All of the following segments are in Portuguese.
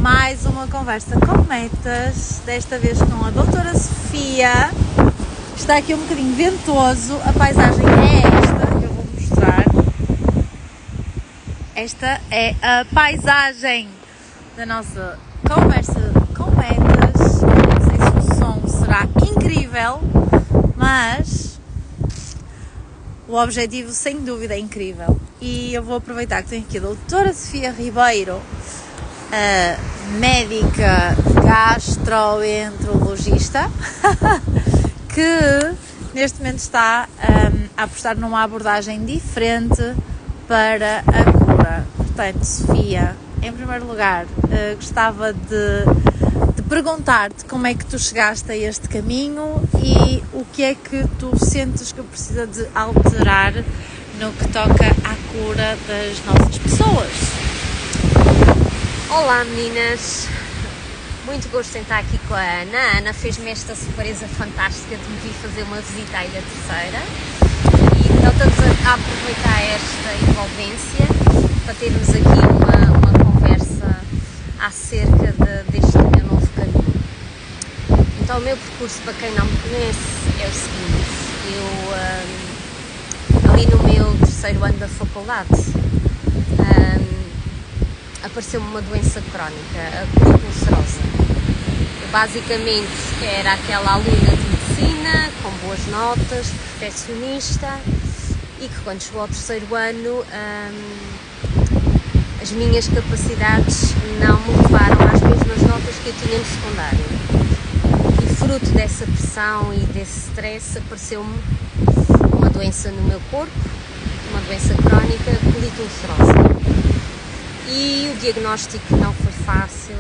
mais uma conversa com metas, desta vez com a doutora Sofia. Está aqui um bocadinho ventoso, a paisagem é esta que eu vou mostrar. Esta é a paisagem da nossa conversa com metas. Não sei se o som será incrível, mas o objetivo sem dúvida é incrível. E eu vou aproveitar que tenho aqui a doutora Sofia Ribeiro, a médica gastroenterologista, que neste momento está a apostar numa abordagem diferente para a cura. Portanto, Sofia, em primeiro lugar, gostava de perguntar-te como é que tu chegaste a este caminho e o que é que tu sentes que precisa de alterar no que toca à cura das nossas pessoas. Olá meninas, muito gosto em estar aqui com a Ana. A Ana fez-me esta surpresa fantástica de me vir fazer uma visita à Ilha Terceira e então estamos a aproveitar esta envolvência para termos aqui uma conversa acerca deste meu novo caminho. Então o meu percurso, para quem não me conhece, é o seguinte: eu ali no meu terceiro ano da faculdade apareceu-me uma doença crónica, a colite ulcerosa. Eu basicamente era aquela aluna de medicina, com boas notas, perfeccionista, e que quando chegou ao terceiro ano as minhas capacidades não me levaram às mesmas notas que eu tinha no secundário. E fruto dessa pressão e desse stress apareceu-me uma doença no meu corpo, uma doença crónica, colite ulcerosa. E o diagnóstico não foi fácil.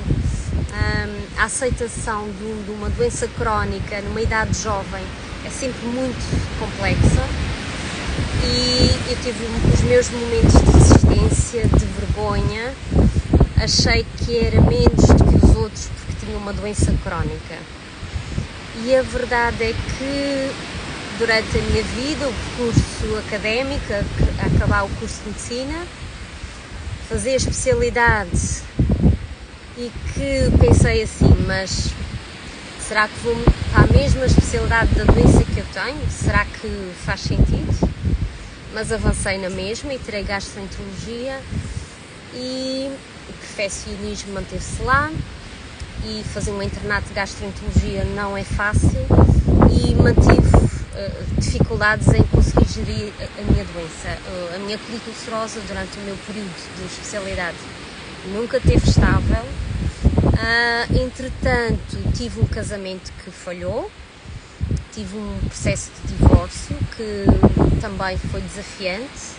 A aceitação de uma doença crónica numa idade jovem é sempre muito complexa e eu tive os meus momentos de resistência, de vergonha. Achei que era menos do que os outros porque tinha uma doença crónica. E a verdade é que durante a minha vida, o percurso académico, a acabar o curso de medicina, fazer a especialidade, e que pensei assim, mas será que vou para a mesma especialidade da doença que eu tenho? Será que faz sentido? Mas avancei na mesma e tirei gastroenterologia e o perfeccionismo manteve-se lá, e fazer um internato de gastroenterologia não é fácil e mantive dificuldades em conseguir gerir a minha doença. A minha colite ulcerosa durante o meu período de especialidade nunca esteve estável. Entretanto, tive um casamento que falhou, tive um processo de divórcio que também foi desafiante.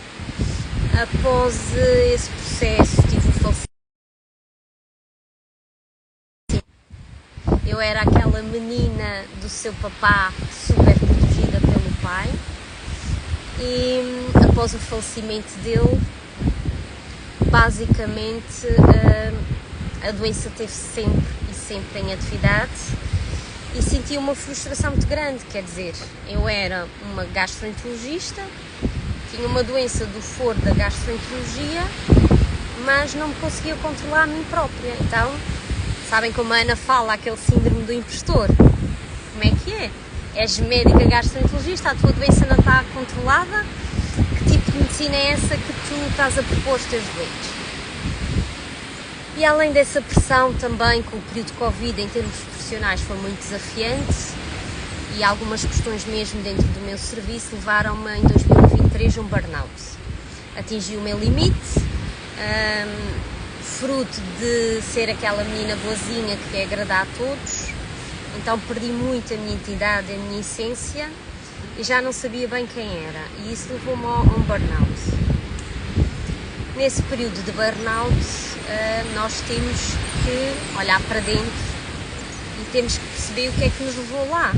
Após esse processo, tive um falecimento. Eu era aquela menina do seu papá, super protegida pelo pai, e após o falecimento dele, basicamente a doença esteve sempre em atividade e senti uma frustração muito grande. Quer dizer, eu era uma gastroenterologista, tinha uma doença do foro da gastroenterologia, mas não me conseguia controlar a mim própria. Então, sabem como a Ana fala, aquele síndrome do impostor? Como é que é? És médica gastroenterologista, a tua doença não está controlada? Que tipo de medicina é essa que tu estás a propor aos teus doentes? E além dessa pressão também, com o período de Covid em termos profissionais foi muito desafiante, e algumas questões mesmo dentro do meu serviço levaram-me em 2023 a um burnout. Atingi o meu limite, fruto de ser aquela menina boazinha que quer agradar a todos, então perdi muito a minha identidade, a minha essência, e já não sabia bem quem era, e isso levou-me a um burnout. Nesse período de burnout, nós temos que olhar para dentro e temos que perceber o que é que nos levou lá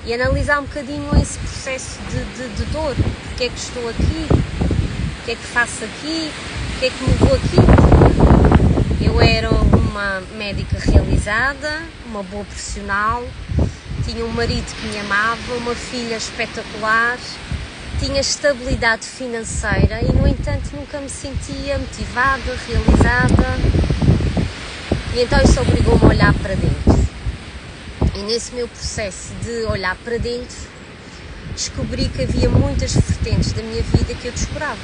e analisar um bocadinho esse processo de dor. Porque é que estou aqui? O que é que faço aqui? O que é que me levou aqui? Eu era uma médica realizada, uma boa profissional, tinha um marido que me amava, uma filha espetacular, tinha estabilidade financeira e, no entanto, nunca me sentia motivada, realizada. E então isso obrigou-me a olhar para dentro. E nesse meu processo de olhar para dentro, descobri que havia muitas vertentes da minha vida que eu descurava.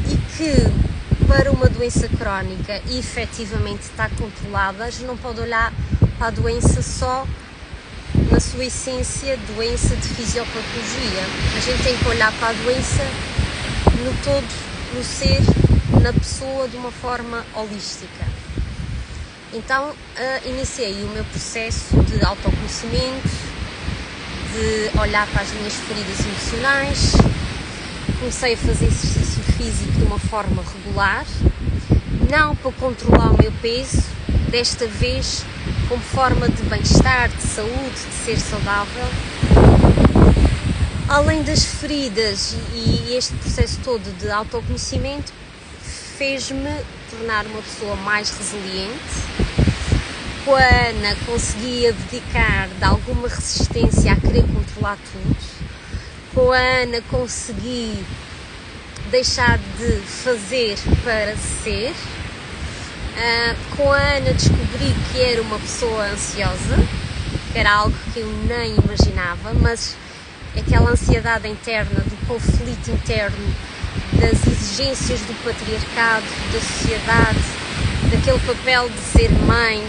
E que para uma doença crónica e efetivamente está controlada, a gente não pode olhar para a doença só na sua essência, doença de fisiopatologia. A gente tem que olhar para a doença no todo, no ser, na pessoa, de uma forma holística. Então iniciei o meu processo de autoconhecimento, de olhar para as minhas feridas emocionais, comecei a fazer exercício físico de uma forma regular, não para controlar o meu peso, desta vez como forma de bem-estar, de saúde, de ser saudável. Além das feridas e este processo todo de autoconhecimento, fez-me tornar uma pessoa mais resiliente. Com a Ana consegui abdicar de alguma resistência a querer controlar tudo. Com a Ana consegui deixar de fazer para ser. Com a Ana descobri que era uma pessoa ansiosa, que era algo que eu nem imaginava, mas aquela ansiedade interna, do conflito interno, das exigências do patriarcado, da sociedade, daquele papel de ser mãe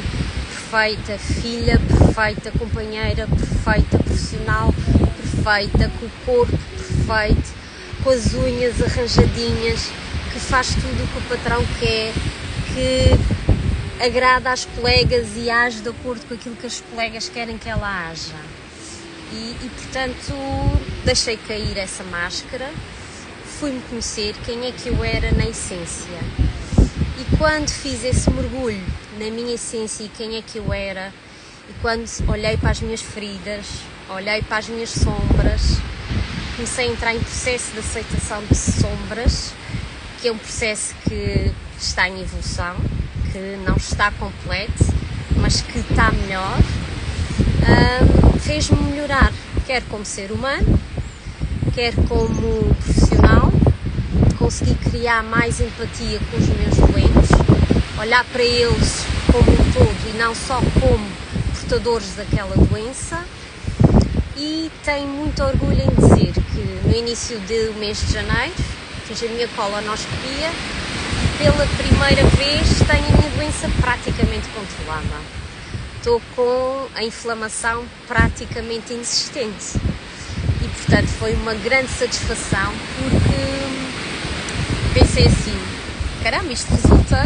perfeita, filha perfeita, companheira perfeita, profissional perfeita, com o corpo perfeito, com as unhas arranjadinhas, que faz tudo o que o patrão quer, que agrada às colegas e age de acordo com aquilo que as colegas querem que ela haja. E portanto, deixei cair essa máscara, fui-me conhecer quem é que eu era na essência. E quando fiz esse mergulho na minha essência e quem é que eu era, e quando olhei para as minhas feridas, olhei para as minhas sombras, comecei a entrar em processo de aceitação de sombras, que é um processo que está em evolução, que não está completo, mas que está melhor, fez-me melhorar, quer como ser humano, quer como profissional. Consegui criar mais empatia com os meus doentes, olhar para eles como um todo e não só como portadores daquela doença. E tenho muito orgulho em dizer que no início do mês de janeiro fiz a minha colonoscopia e pela primeira vez tenho a minha doença praticamente controlada. Estou com a inflamação praticamente inexistente e portanto foi uma grande satisfação, porque pensei assim, caramba, isto resulta.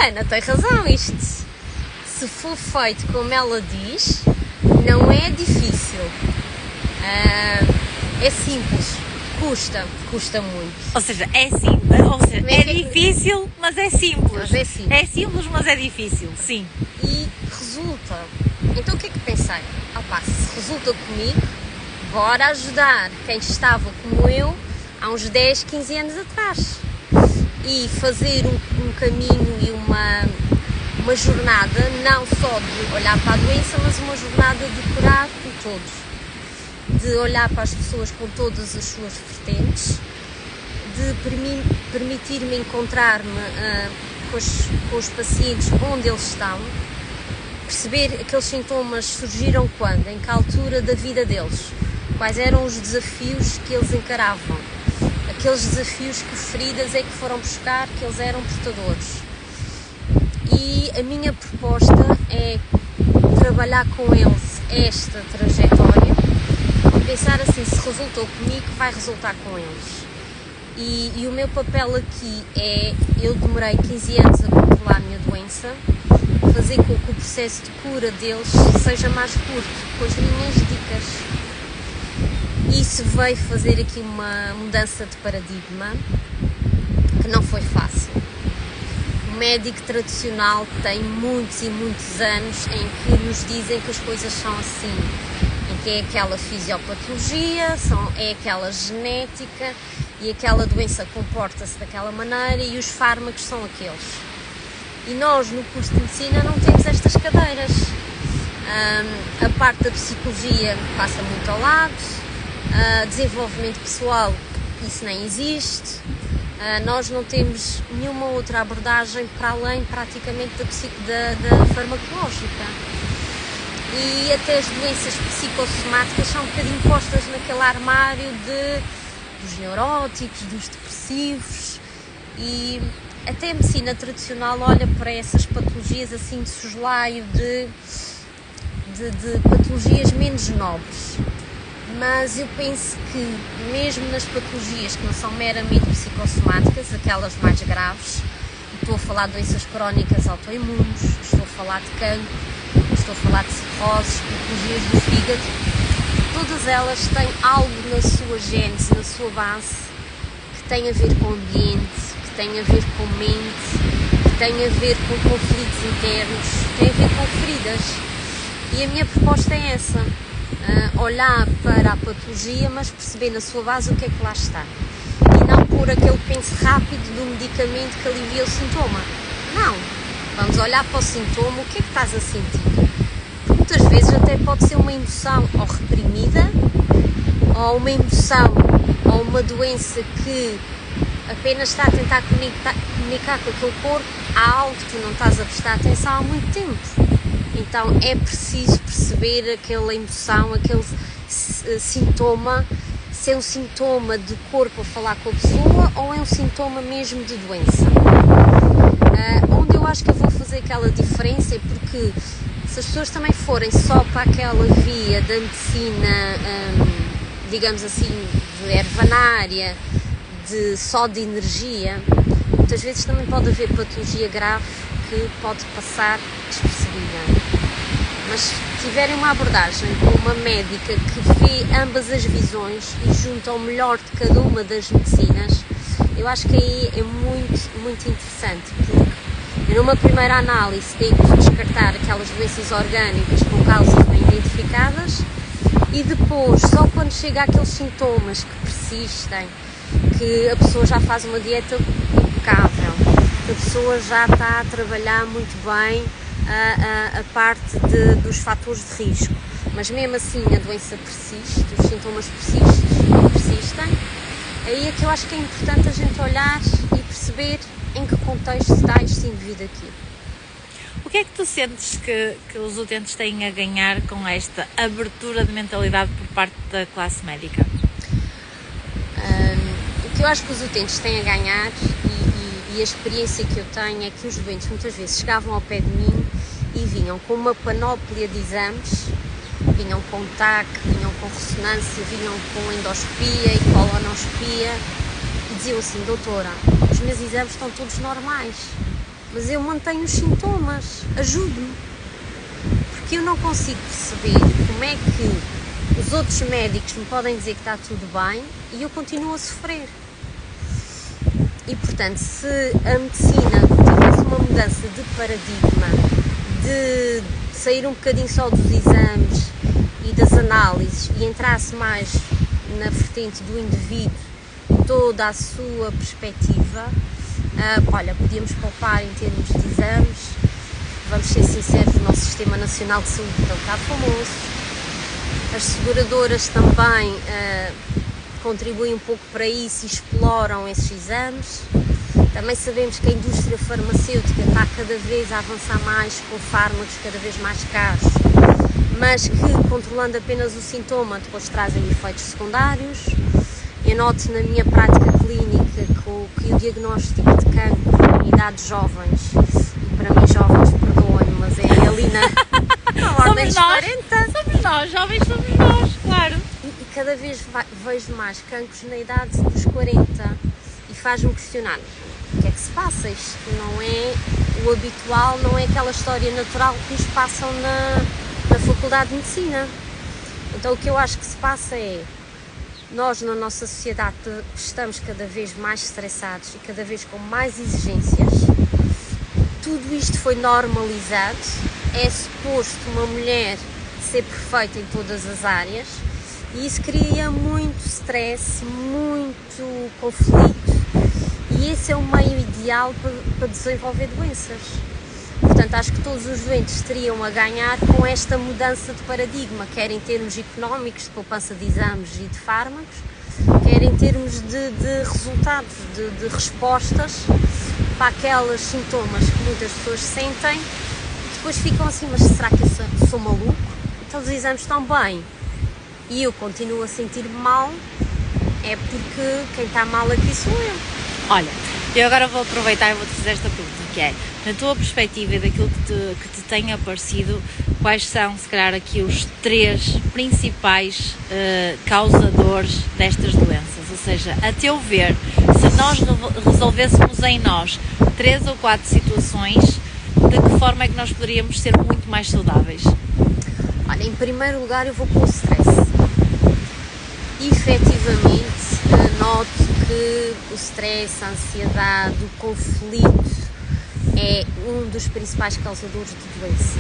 Ana tem razão, isto se for feito como ela diz, não é difícil, é simples, custa muito. Ou seja, é simples, é difícil, mas é simples. Mas é simples. É simples, mas é difícil, sim. E resulta. Então o que é que pensei? Se resulta comigo, bora ajudar quem estava como eu há uns 10, 15 anos atrás e fazer um caminho e uma jornada, não só de olhar para a doença, mas uma jornada de curar o todo, de olhar para as pessoas com todas as suas vertentes, de permitir-me encontrar-me com os pacientes onde eles estão, perceber aqueles sintomas surgiram quando, em que altura da vida deles, quais eram os desafios que eles encaravam, aqueles desafios que feridas é que foram buscar, que eles eram portadores. E a minha proposta é trabalhar com eles esta trajetória e pensar assim, se resultou comigo, vai resultar com eles. E o meu papel aqui é, eu demorei 15 anos a controlar a minha doença, fazer com que o processo de cura deles seja mais curto, com as minhas dicas. Isso veio fazer aqui uma mudança de paradigma que não foi fácil. O médico tradicional tem muitos e muitos anos em que nos dizem que as coisas são assim, em que é aquela fisiopatologia, é aquela genética e aquela doença comporta-se daquela maneira e os fármacos são aqueles. E nós no curso de medicina não temos estas cadeiras. A parte da psicologia passa muito ao lado, desenvolvimento pessoal, isso nem existe. Nós não temos nenhuma outra abordagem para além praticamente da farmacológica. E até as doenças psicossomáticas são um bocadinho postas naquele armário dos neuróticos, dos depressivos, e até a medicina tradicional olha para essas patologias assim de soslaio, de patologias menos nobres. Mas eu penso que mesmo nas patologias que não são meramente psicossomáticas, aquelas mais graves, estou a falar de doenças crónicas autoimunes, estou a falar de cancro, estou a falar de cirroses, patologias do fígado, todas elas têm algo na sua gênese, na sua base, que tem a ver com o ambiente, que tem a ver com mente, que tem a ver com conflitos internos, tem a ver com feridas. E a minha proposta é essa, olhar para a patologia, mas perceber na sua base o que é que lá está. E não por aquele penso rápido do medicamento que alivia o sintoma. Não, vamos olhar para o sintoma, o que é que estás a sentir? Muitas vezes até pode ser uma emoção ou reprimida, ou uma emoção ou uma doença que apenas está a tentar comunicar com aquele corpo, há algo que tu não estás a prestar atenção há muito tempo. Então é preciso perceber aquela emoção, aquele sintoma, se é um sintoma de corpo a falar com a pessoa ou é um sintoma mesmo de doença. Onde eu acho que eu vou fazer aquela diferença é porque se as pessoas também forem só para aquela via da medicina, digamos assim, de ervanária, só de energia, muitas vezes também pode haver patologia grave que pode passar despercebida. Mas se tiverem uma abordagem com uma médica que vê ambas as visões e junta o melhor de cada uma das medicinas, eu acho que aí é muito, muito interessante, porque eu numa primeira análise tenho que descartar aquelas doenças orgânicas com causas bem identificadas e depois, só quando chega àqueles sintomas que persistem, que a pessoa já faz uma dieta impecável, que a pessoa já está a trabalhar muito bem a parte dos fatores de risco, mas mesmo assim a doença persiste, os sintomas persistem, aí é que eu acho que é importante a gente olhar e perceber em que contexto está este indivíduo aqui. O que é que tu sentes que os utentes têm a ganhar com esta abertura de mentalidade por parte da classe médica? O que eu acho que os utentes têm a ganhar e a experiência que eu tenho é que os doentes muitas vezes chegavam ao pé de mim e vinham com uma panóplia de exames, vinham com TAC, vinham com ressonância, vinham com endoscopia e colonoscopia e diziam assim: doutora, os meus exames estão todos normais, mas eu mantenho os sintomas, ajude-me, porque eu não consigo perceber como é que os outros médicos me podem dizer que está tudo bem e eu continuo a sofrer. E portanto, se a medicina tivesse uma mudança de paradigma, de sair um bocadinho só dos exames e das análises e entrasse mais na vertente do indivíduo, toda a sua perspectiva, olha, podíamos poupar em termos de exames, vamos ser sinceros, o nosso Sistema Nacional de Saúde está um bocado famoso, as seguradoras também contribuem um pouco para isso e exploram esses exames. Também sabemos que a indústria farmacêutica está cada vez a avançar mais com fármacos cada vez mais caros, mas que controlando apenas o sintoma depois trazem efeitos secundários. Eu noto na minha prática clínica que o diagnóstico de cancro em idades jovens, e para mim jovens, perdoem-me, mas é ali na ordem dos 40. Somos nós, jovens somos nós, claro. E cada vez vejo mais cancros na idade dos 40 e faz-me questionar o que é que se passa. Isto não é o habitual, não é aquela história natural que nos passam na Faculdade de Medicina. Então o que eu acho que se passa é, nós na nossa sociedade estamos cada vez mais estressados e cada vez com mais exigências, tudo isto foi normalizado, é suposto uma mulher ser perfeita em todas as áreas e isso cria muito stress, muito conflito e esse é o meio ideal para desenvolver doenças. Portanto, acho que todos os doentes teriam a ganhar com esta mudança de paradigma, quer em termos económicos, de poupança de exames e de fármacos, quer em termos de resultados, de respostas para aqueles sintomas que muitas pessoas sentem, depois ficam assim, mas será que eu sou maluco? Então os exames estão bem e eu continuo a sentir-me mal, é porque quem está mal aqui sou eu. Olha, eu agora vou aproveitar e vou-te fazer esta pergunta, que é, na tua perspectiva e daquilo que te tem aparecido, quais são, se calhar, aqui os 3 principais causadores destas doenças? Ou seja, a teu ver, se nós resolvêssemos em nós 3 ou 4 situações, de que forma é que nós poderíamos ser muito mais saudáveis? Olha, em primeiro lugar eu vou com o stress. Efetivamente, noto que o stress, a ansiedade, o conflito é um dos principais causadores de doença.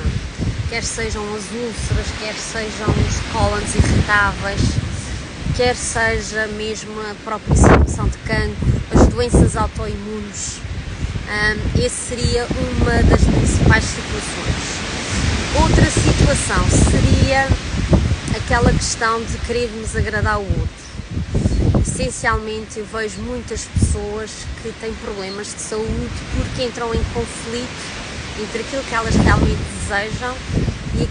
Quer sejam as úlceras, quer sejam os cólons irritáveis, quer seja mesmo a própria insinuação de cancro, as doenças autoimunes. Essa seria uma das principais situações. Outra situação seria aquela questão de querermos agradar o outro. Essencialmente eu vejo muitas pessoas que têm problemas de saúde porque entram em conflito entre aquilo que elas realmente desejam e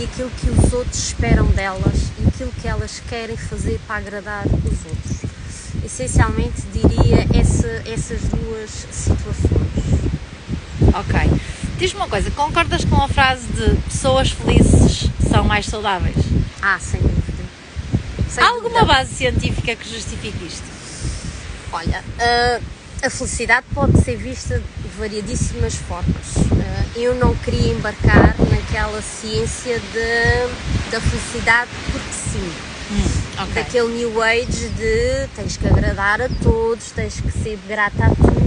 aquilo que os outros esperam delas e aquilo que elas querem fazer para agradar os outros. Essencialmente diria essas 2 situações. Ok. Diz-me uma coisa, concordas com a frase de pessoas felizes são mais saudáveis? Sem dúvida. Há alguma base científica que justifique isto? Olha, a felicidade pode ser vista de variadíssimas formas. Eu não queria embarcar naquela ciência da felicidade porque sim. Okay. Daquele new age de tens que agradar a todos, tens que ser grata a todos.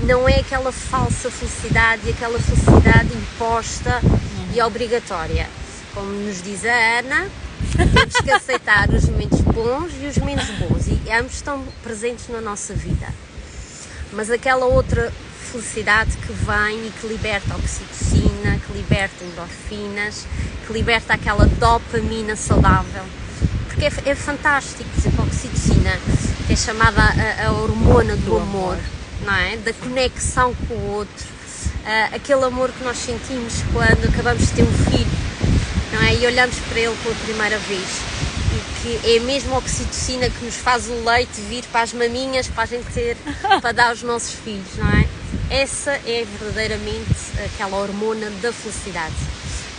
Não é aquela falsa felicidade e aquela felicidade imposta e obrigatória. Como nos diz a Ana, temos que aceitar os momentos bons e os menos bons e ambos estão presentes na nossa vida. Mas aquela outra felicidade que vem e que liberta oxitocina, que liberta endorfinas, que liberta aquela dopamina saudável. Porque é fantástico, por exemplo, a oxitocina, que é chamada a hormona do amor, não é? Da conexão com o outro, aquele amor que nós sentimos quando acabamos de ter um filho, não é? E olhamos para ele pela primeira vez e que é mesmo a oxitocina que nos faz o leite vir para as maminhas para a gente ter, para dar aos nossos filhos, não é? Essa é verdadeiramente aquela hormona da felicidade.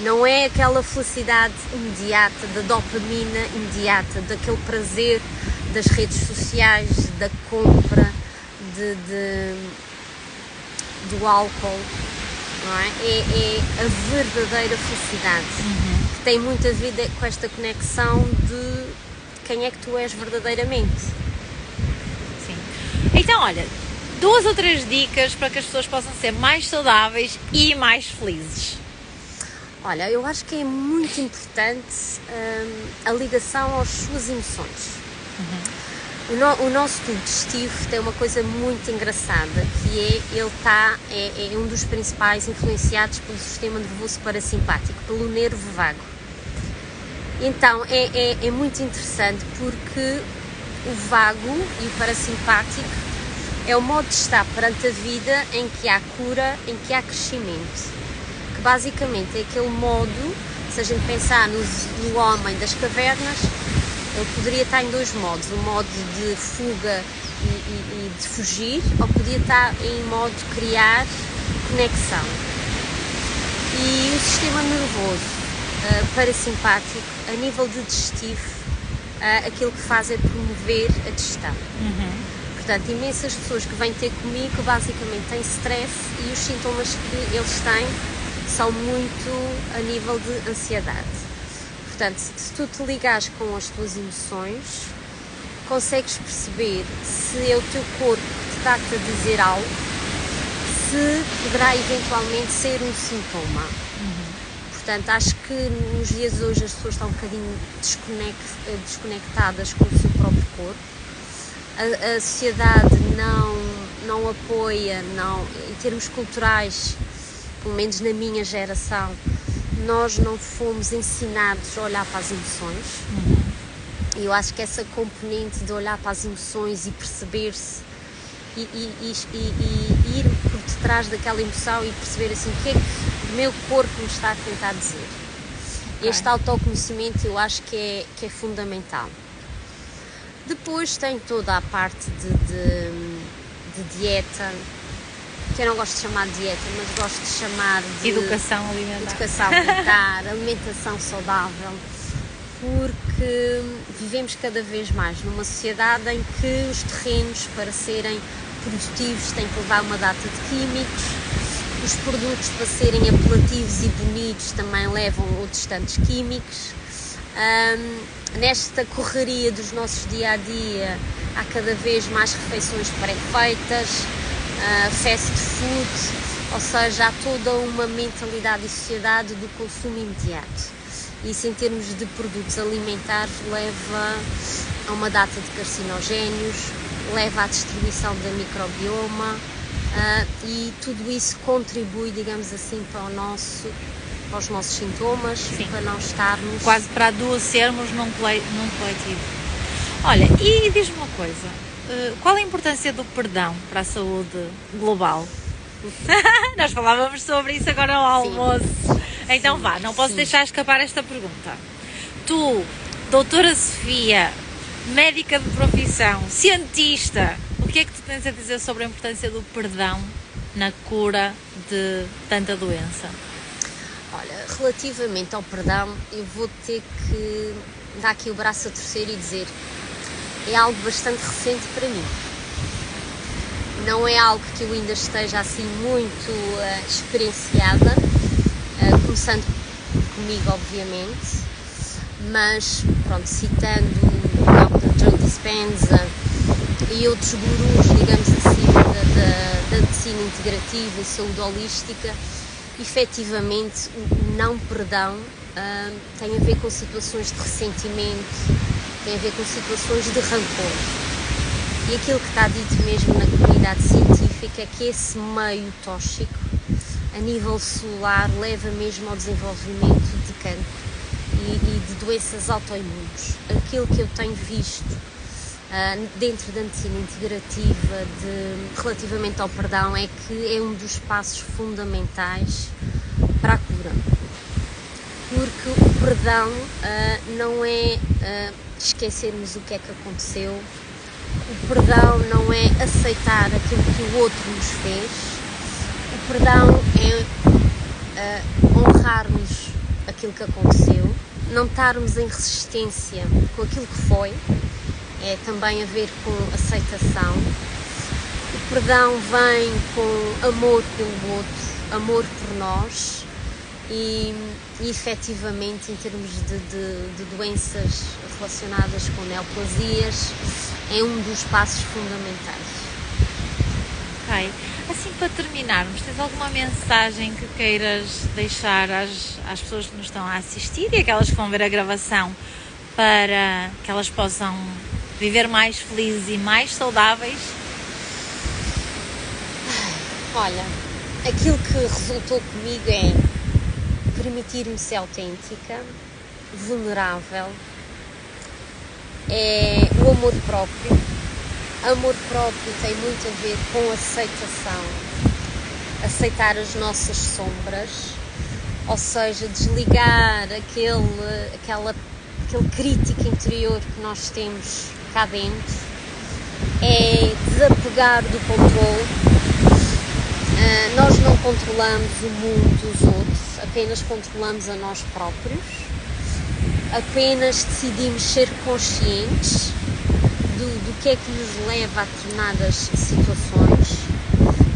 Não é aquela felicidade imediata, da dopamina imediata, daquele prazer das redes sociais, da compra, do álcool, não é? É a verdadeira felicidade, que tem muito a ver com esta conexão de quem é que tu és verdadeiramente. Sim. Então, olha, 2 ou 3 dicas para que as pessoas possam ser mais saudáveis e mais felizes. Olha, eu acho que é muito importante a ligação às suas emoções. O nosso tubo digestivo tem uma coisa muito engraçada, que é um dos principais influenciados pelo sistema nervoso parasimpático, pelo nervo vago. Então é muito interessante porque o vago e o parasimpático é o modo de estar perante a vida em que há cura, em que há crescimento. Que basicamente é aquele modo, se a gente pensar no homem das cavernas, ele poderia estar em 2 modos, o modo de fuga e de fugir, ou podia estar em modo de criar conexão. E o sistema nervoso parasimpático, a nível de digestivo, aquilo que faz é promover a digestão. Portanto, imensas pessoas que vêm ter comigo basicamente têm stress e os sintomas que eles têm são muito a nível de ansiedade. Portanto, se tu te ligares com as tuas emoções, consegues perceber se é o teu corpo que te está a dizer algo, se poderá eventualmente ser um sintoma. Portanto, acho que nos dias de hoje as pessoas estão um bocadinho desconectadas com o seu próprio corpo. A sociedade não apoia, em termos culturais, pelo menos na minha geração, nós não fomos ensinados a olhar para as emoções. E eu acho que essa componente de olhar para as emoções e perceber-se e ir por detrás daquela emoção e perceber assim o que é que o meu corpo me está a tentar dizer. Este autoconhecimento eu acho que é fundamental. Depois tem toda a parte de dieta, que eu não gosto de chamar de dieta, mas gosto de chamar de Educação alimentar, alimentação saudável, porque vivemos cada vez mais numa sociedade em que os terrenos, para serem produtivos, têm que levar uma data de químicos, os produtos, para serem apelativos e bonitos, também levam outros tantos químicos. Nesta correria dos nossos dia-a-dia, há cada vez mais refeições pré-feitas, fast food, ou seja, há toda uma mentalidade e sociedade do consumo imediato. Isso, em termos de produtos alimentares, leva a uma data de carcinogénios, leva à destruição da microbioma, e tudo isso contribui, digamos assim, para os nossos sintomas. Sim. Para não estarmos... quase para adoecermos num coletivo. Olha, e diz-me uma coisa, qual a importância do perdão para a saúde global? Nós falávamos sobre isso agora ao almoço. Sim. Então sim, vá, não posso deixar escapar esta pergunta. Tu, doutora Sofia, médica de profissão, cientista, o que é que tu tens a dizer sobre a importância do perdão na cura de tanta doença? Olha, relativamente ao perdão, eu vou ter que dar aqui o braço a torcer e dizer, é algo bastante recente para mim. Não é algo que eu ainda esteja assim muito experienciada, começando comigo, obviamente, mas pronto, citando o Dr. Joe Dispenza e outros gurus, digamos assim, da medicina integrativa e saúde holística, efetivamente o não perdão tem a ver com situações de ressentimento, tem a ver com situações de rancor. E aquilo que está dito mesmo na comunidade científica é que esse meio tóxico, a nível celular, leva mesmo ao desenvolvimento de cancro e de doenças autoimunes. Aquilo que eu tenho visto dentro da medicina integrativa relativamente ao perdão é que é um dos passos fundamentais para a cura. Porque o perdão não é esquecermos o que é que aconteceu, o perdão não é aceitar aquilo que o outro nos fez, o perdão é honrarmos aquilo que aconteceu, não estarmos em resistência com aquilo que foi, é também a ver com aceitação. O perdão vem com amor pelo outro, amor por nós e efetivamente, em termos de doenças relacionadas com neoplasias, é um dos passos fundamentais. Ok. Assim, para terminarmos, tens alguma mensagem que queiras deixar às pessoas que nos estão a assistir e aquelas que vão ver a gravação, para que elas possam viver mais felizes e mais saudáveis? Olha, aquilo que resultou comigo é permitir-me ser autêntica, vulnerável, é o amor próprio. Amor próprio tem muito a ver com aceitação, aceitar as nossas sombras, ou seja, desligar aquele crítico interior que nós temos cá dentro, é desapegar do controle. Nós não controlamos o mundo dos outros, apenas controlamos a nós próprios, apenas decidimos ser conscientes do que é que nos leva a determinadas situações.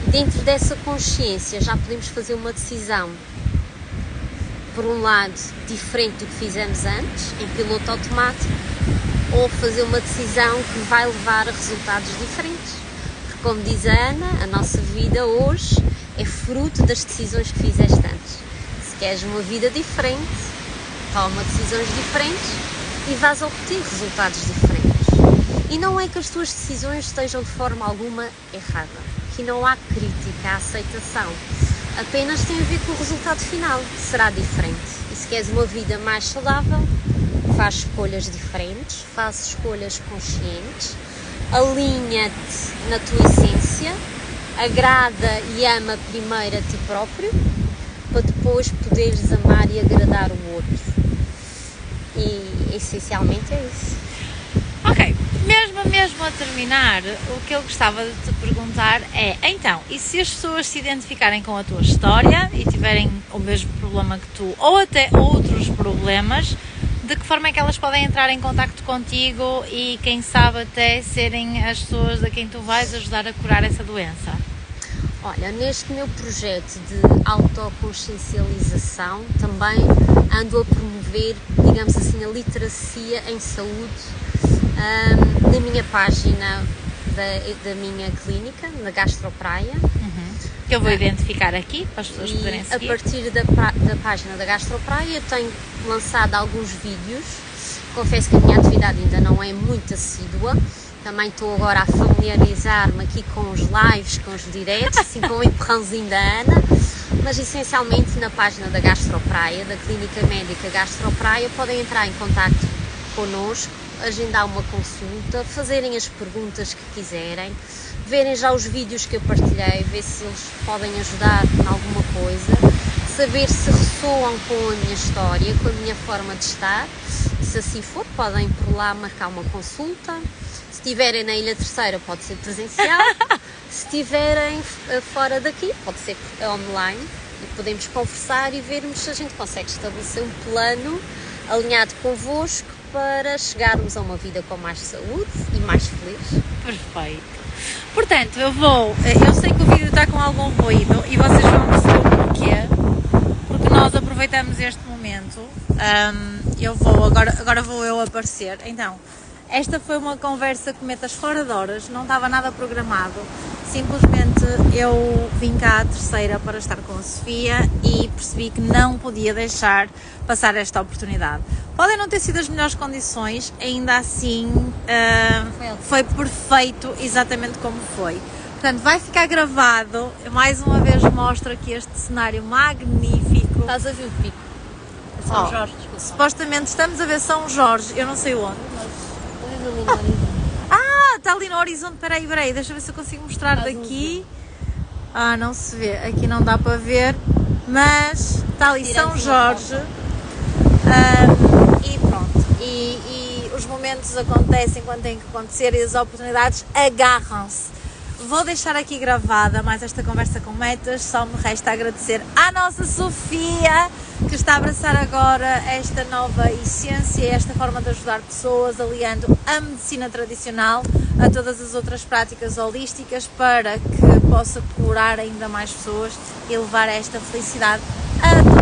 Dentro dessa consciência já podemos fazer uma decisão, por um lado, diferente do que fizemos antes, em piloto automático, ou fazer uma decisão que vai levar a resultados diferentes. Porque, como diz a Ana, a nossa vida hoje é fruto das decisões que fizeste antes. Se queres uma vida diferente, toma decisões diferentes e vais obter resultados diferentes. E não é que as tuas decisões estejam de forma alguma errada. Aqui não há crítica, há aceitação. Apenas tem a ver com o resultado final, que será diferente. E se queres uma vida mais saudável, faz escolhas diferentes, faz escolhas conscientes, alinha-te na tua essência, agrada e ama primeiro a ti próprio, para depois poderes amar e agradar o outro. E essencialmente é isso. Ok, mesmo a terminar, o que eu gostava de te perguntar é, então, e se as pessoas se identificarem com a tua história e tiverem o mesmo problema que tu, ou até outros problemas, de que forma é que elas podem entrar em contacto contigo e quem sabe até serem as pessoas a quem tu vais ajudar a curar essa doença? Olha, neste meu projeto de autoconsciencialização também ando a promover, digamos assim, a literacia em saúde na minha página da minha clínica, na Gastropraia. Que eu vou identificar aqui para as pessoas poderem seguir. A partir da página da Gastropraia tenho lançado alguns vídeos. Confesso que a minha atividade ainda não é muito assídua. Também estou agora a familiarizar-me aqui com os lives, com os diretos, assim com o empurrãozinho da Ana. Mas essencialmente na página da Gastropraia, da Clínica Médica Gastropraia, podem entrar em contacto connosco, agendar uma consulta, fazerem as perguntas que quiserem, verem já os vídeos que eu partilhei, ver se eles podem ajudar em alguma coisa, saber se ressoam com a minha história, com a minha forma de estar. Se assim for, podem por lá marcar uma consulta. Se estiverem na Ilha Terceira, pode ser presencial. Se estiverem fora daqui, pode ser online. E podemos conversar e vermos se a gente consegue estabelecer um plano alinhado convosco para chegarmos a uma vida com mais saúde e mais feliz. Perfeito. Portanto, eu sei que o vídeo está com algum ruído e vocês vão perceber o porquê, porque nós aproveitamos este momento. Agora vou eu aparecer. Então, esta foi uma conversa com metas fora de horas, não estava nada programado. Simplesmente eu vim cá à Terceira para estar com a Sofia e percebi que não podia deixar passar esta oportunidade. Podem não ter sido as melhores condições, ainda assim foi perfeito exatamente como foi. Portanto, vai ficar gravado. Eu mais uma vez mostro aqui este cenário magnífico. Estás a ver o pico? São Jorge, desculpa. Supostamente estamos a ver São Jorge, eu não sei onde, mas... está ali no horizonte, peraí, deixa eu ver se eu consigo mostrar daqui. Não se vê, aqui não dá para ver, mas está ali São Jorge. E pronto, e os momentos acontecem quando têm que acontecer e as oportunidades agarram-se. Vou deixar aqui gravada mais esta conversa com metas, só me resta agradecer à nossa Sofia, que está a abraçar agora esta nova essência, esta forma de ajudar pessoas, aliando a medicina tradicional a todas as outras práticas holísticas para que possa curar ainda mais pessoas e levar esta felicidade a todos.